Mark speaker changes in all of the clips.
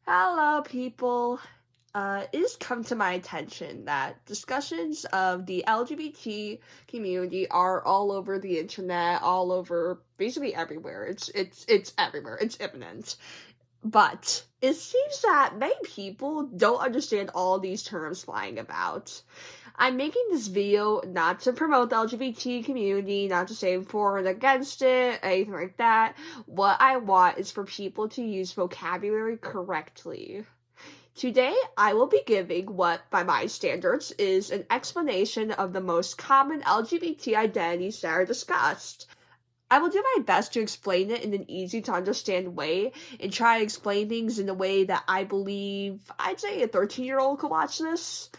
Speaker 1: Hello, people. It has come to my attention that discussions of the LGBT community are all over the internet, all over basically everywhere. It's everywhere. It's imminent. But it seems that many people don't understand all these terms flying about. I'm making this video not to promote the LGBT community, not to say for and against it, anything like that. What I want is for people to use vocabulary correctly. Today, I will be giving what, by my standards, is an explanation of the most common LGBT identities that are discussed. I will do my best to explain it in an easy to understand way and try to explain things in a way that I believe I'd say a 13-year-old could watch this.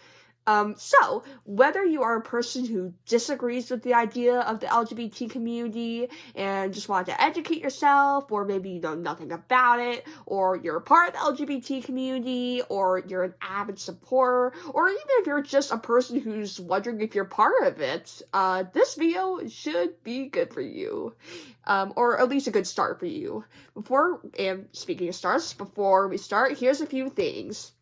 Speaker 1: So, whether you are a person who disagrees with the idea of the LGBT community and just want to educate yourself, or maybe you know nothing about it, or you're a part of the LGBT community, or you're an avid supporter, or even if you're just a person who's wondering if you're part of it, this video should be good for you. Or at least a good start for you. Speaking of starts, before we start, here's a few things.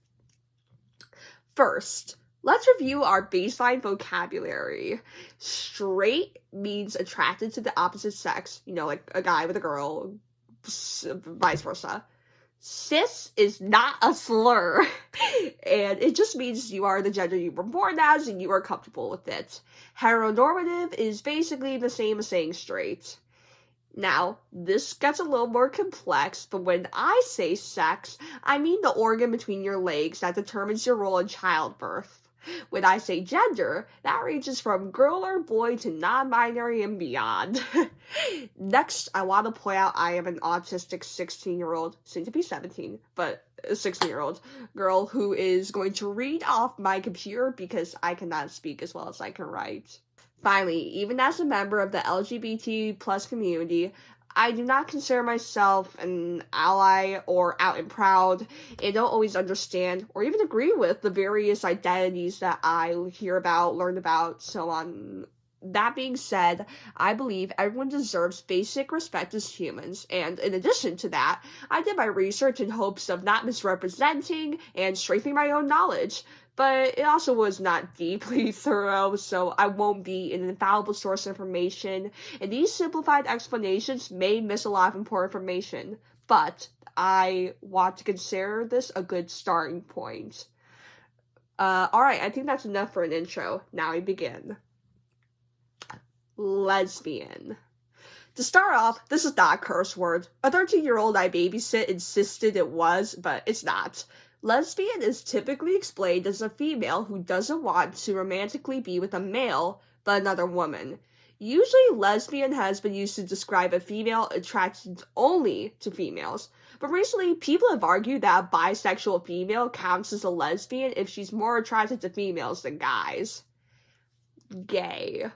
Speaker 1: First, let's review our baseline vocabulary. Straight means attracted to the opposite sex, like a guy with a girl, vice versa. Cis is not a slur, and it just means you are the gender you were born as and you are comfortable with it. Heteronormative is basically the same as saying straight. Now, this gets a little more complex, but when I say sex, I mean the organ between your legs that determines your role in childbirth. When I say gender, that ranges from girl or boy to non-binary and beyond. Next, I want to point out I am an autistic 16-year-old, soon to be 17, but a 16-year-old girl who is going to read off my computer because I cannot speak as well as I can write. Finally, even as a member of the LGBT plus community, I do not consider myself an ally or out and proud, and don't always understand or even agree with the various identities that I hear about, learn about, so on. That being said, I believe everyone deserves basic respect as humans, and in addition to that, I did my research in hopes of not misrepresenting and strengthening my own knowledge. But it also was not deeply thorough, so I won't be an infallible source of information, and these simplified explanations may miss a lot of important information, but I want to consider this a good starting point. Alright, I think that's enough for an intro. Now we begin. Lesbian. To start off, this is not a curse word. A 13-year-old I babysit insisted it was, but it's not. Lesbian is typically explained as a female who doesn't want to romantically be with a male, but another woman. Usually, lesbian has been used to describe a female attracted only to females, but recently, people have argued that a bisexual female counts as a lesbian if she's more attracted to females than guys. Gay.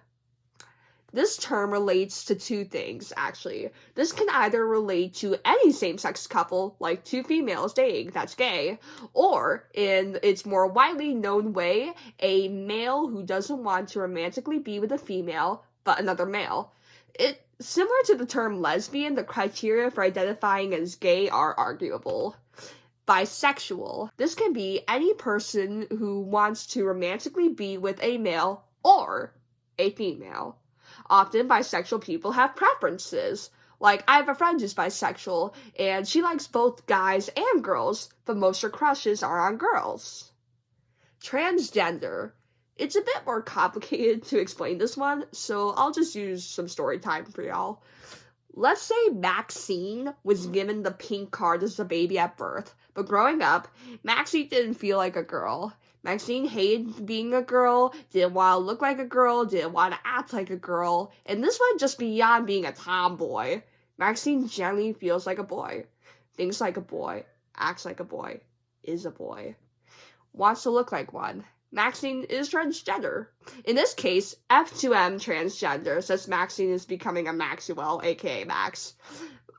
Speaker 1: This term relates to two things, actually. This can either relate to any same-sex couple, like two females dating, that's gay, or, in its more widely known way, a male who doesn't want to romantically be with a female, but another male. Similar to the term lesbian, the criteria for identifying as gay are arguable. Bisexual. This can be any person who wants to romantically be with a male or a female. Often, bisexual people have preferences. Like, I have a friend who's bisexual, and she likes both guys and girls, but most of her crushes are on girls. Transgender. It's a bit more complicated to explain this one, so I'll just use some story time for y'all. Let's say Maxine was given the pink card as a baby at birth, but growing up, Maxine didn't feel like a girl. Maxine hated being a girl, didn't want to look like a girl, didn't want to act like a girl, and this went just beyond being a tomboy. Maxine generally feels like a boy, thinks like a boy, acts like a boy, is a boy, wants to look like one. Maxine is transgender. In this case, F2M transgender, since Maxine is becoming a Maxwell, aka Max.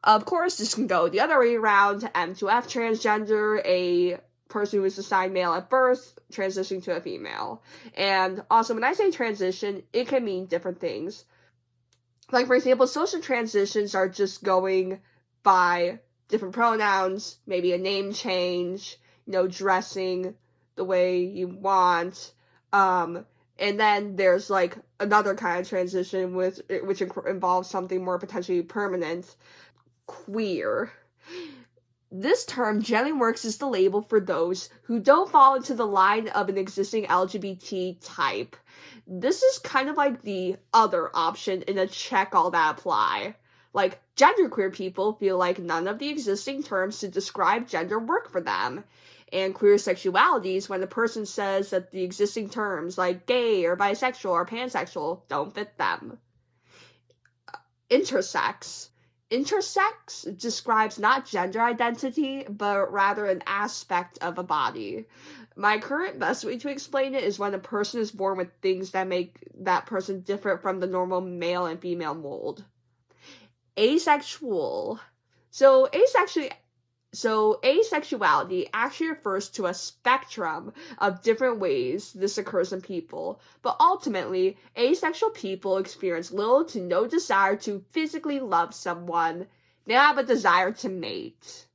Speaker 1: Of course, this can go the other way around, M2F transgender, a person who is assigned male at birth, transitioning to a female. And also, when I say transition, it can mean different things. Like, for example, social transitions are just going by different pronouns, maybe a name change, dressing the way you want. And then there's like another kind of transition which involves something more potentially permanent, queer. This term generally works as the label for those who don't fall into the line of an existing LGBT type. This is kind of like the other option in a check all that apply. Like, genderqueer people feel like none of the existing terms to describe gender work for them. And queer sexuality is when a person says that the existing terms like gay or bisexual or pansexual don't fit them. Intersex. Intersex describes not gender identity, but rather an aspect of a body. My current best way to explain it is when a person is born with things that make that person different from the normal male and female mold. Asexual. So asexuality actually refers to a spectrum of different ways this occurs in people, but ultimately, asexual people experience little to no desire to physically love someone. They have a desire to mate.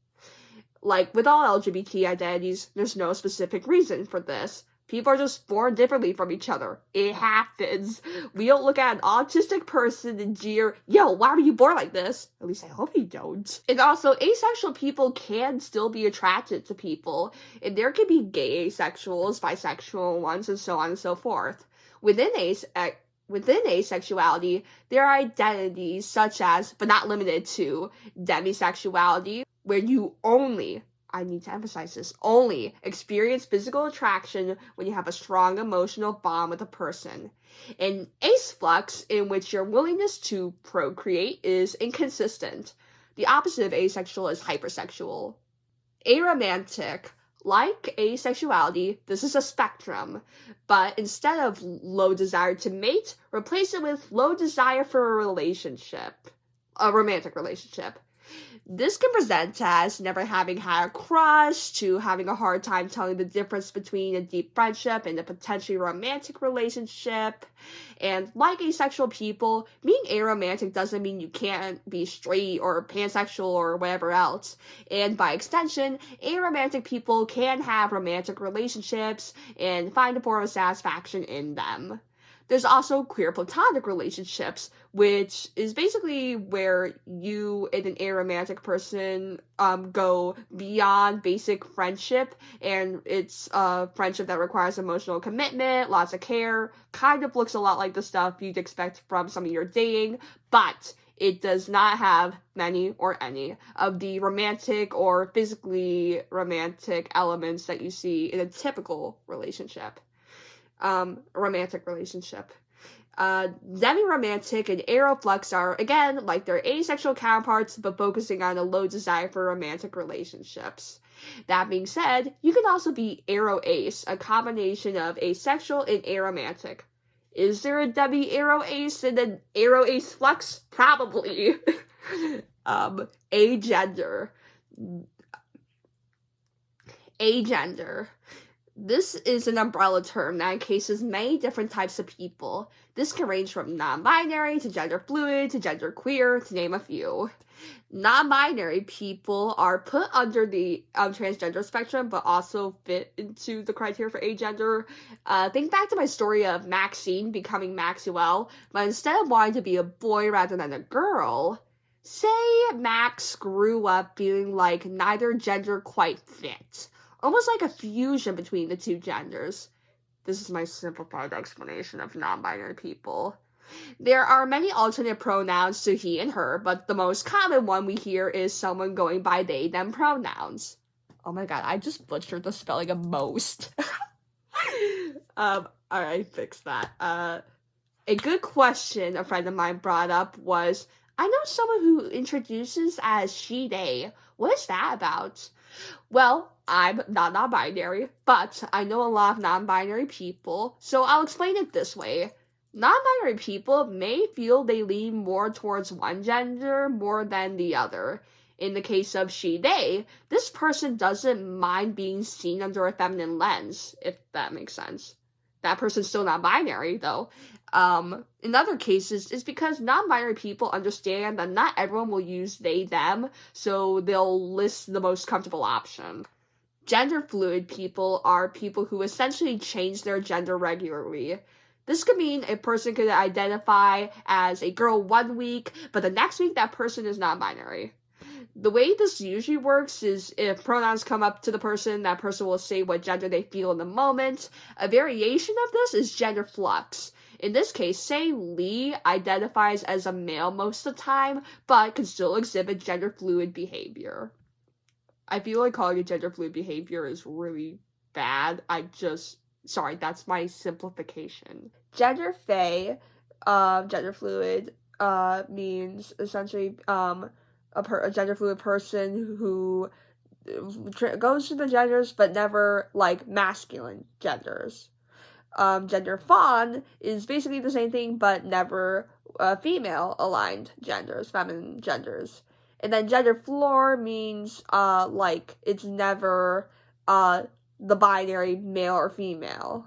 Speaker 1: Like with all LGBT identities, there's no specific reason for this. People are just born differently from each other. It happens. We don't look at an autistic person and jeer, yo, why were you born like this? At least I hope you don't. And also, asexual people can still be attracted to people. And there can be gay asexuals, bisexual ones, and so on and so forth. Within asexuality, there are identities such as, but not limited to, demisexuality, where you only, I need to emphasize this, only experience physical attraction when you have a strong emotional bond with a person. And aseflux, in which your willingness to procreate is inconsistent. The opposite of asexual is hypersexual. Aromantic. Like asexuality, this is a spectrum, but instead of low desire to mate, replace it with low desire for a romantic relationship. This can present as never having had a crush, to having a hard time telling the difference between a deep friendship and a potentially romantic relationship. And like asexual people, being aromantic doesn't mean you can't be straight or pansexual or whatever else. And by extension, aromantic people can have romantic relationships and find a form of satisfaction in them. There's also queer platonic relationships, which is basically where you and an aromantic person go beyond basic friendship, and it's a friendship that requires emotional commitment, lots of care, kind of looks a lot like the stuff you'd expect from someone you're dating, but it does not have many or any of the romantic or physically romantic elements that you see in a typical relationship. Romantic relationship. Demi-romantic and aeroflux are, again, like their asexual counterparts, but focusing on a low desire for romantic relationships. That being said, you can also be aero-ace, a combination of asexual and aromantic. Is there a demi-aero-ace and an aero-ace flux? Probably. Agender. Agender. This is an umbrella term that encases many different types of people. This can range from non-binary to gender fluid to gender queer, to name a few. Non-binary people are put under the transgender spectrum, but also fit into the criteria for agender. Think back to my story of Maxine becoming Maxwell, but instead of wanting to be a boy rather than a girl, say Max grew up feeling like neither gender quite fit. Almost like a fusion between the two genders. This is my simplified explanation of non-binary people. There are many alternate pronouns to he and her, but the most common one we hear is someone going by they, them pronouns. Oh my god, I just butchered the spelling of most. Alright, fix that. A good question a friend of mine brought up was, I know someone who introduces as she, they. What is that about? Well, I'm not non-binary, but I know a lot of non-binary people, so I'll explain it this way. Non-binary people may feel they lean more towards one gender more than the other. In the case of she, they, this person doesn't mind being seen under a feminine lens, if that makes sense. That person's still non-binary, though. In other cases, it's because non-binary people understand that not everyone will use they, them, so they'll list the most comfortable option. Gender fluid people are people who essentially change their gender regularly. This could mean a person could identify as a girl one week, but the next week that person is non-binary. The way this usually works is if pronouns come up to the person, that person will say what gender they feel in the moment. A variation of this is gender flux. In this case, say Lee identifies as a male most of the time, but can still exhibit gender fluid behavior. I feel like calling it gender fluid behavior is really bad. Sorry, that's my simplification. Gender fluid, means essentially, a gender fluid person who goes through the genders but never, like, masculine genders. Gender fawn is basically the same thing but never female aligned genders, feminine genders. And then gender floor means, like, it's never, the binary male or female.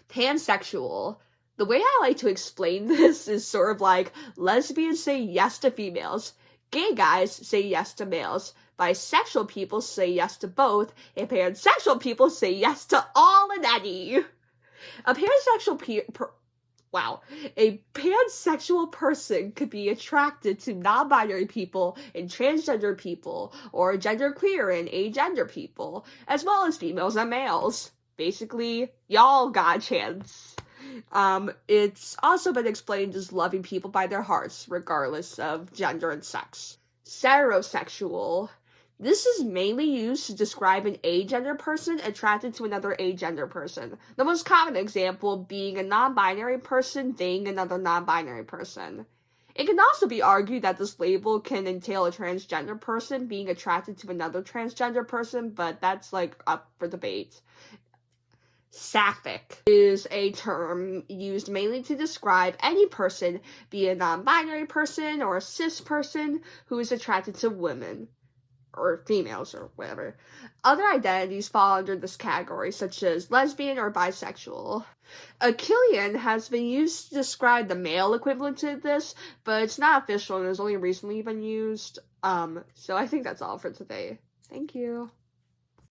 Speaker 1: Pansexual. The way I like to explain this is sort of like lesbians say yes to females, gay guys say yes to males, bisexual people say yes to both, and pansexual people say yes to all and any. A pansexual person could be attracted to non-binary people and transgender people, or genderqueer and agender people, as well as females and males. Basically, y'all got a chance. It's also been explained as loving people by their hearts, regardless of gender and sex. Serosexual. This is mainly used to describe an agender person attracted to another agender person. The most common example being a non-binary person dating another non-binary person. It can also be argued that this label can entail a transgender person being attracted to another transgender person, but that's, like, up for debate. Sapphic is a term used mainly to describe any person, be it a non-binary person or a cis person, who is attracted to women. Or females, or whatever. Other identities fall under this category, such as lesbian or bisexual. Achillean has been used to describe the male equivalent to this, but it's not official and has only recently been used. So I think that's all for today. Thank you.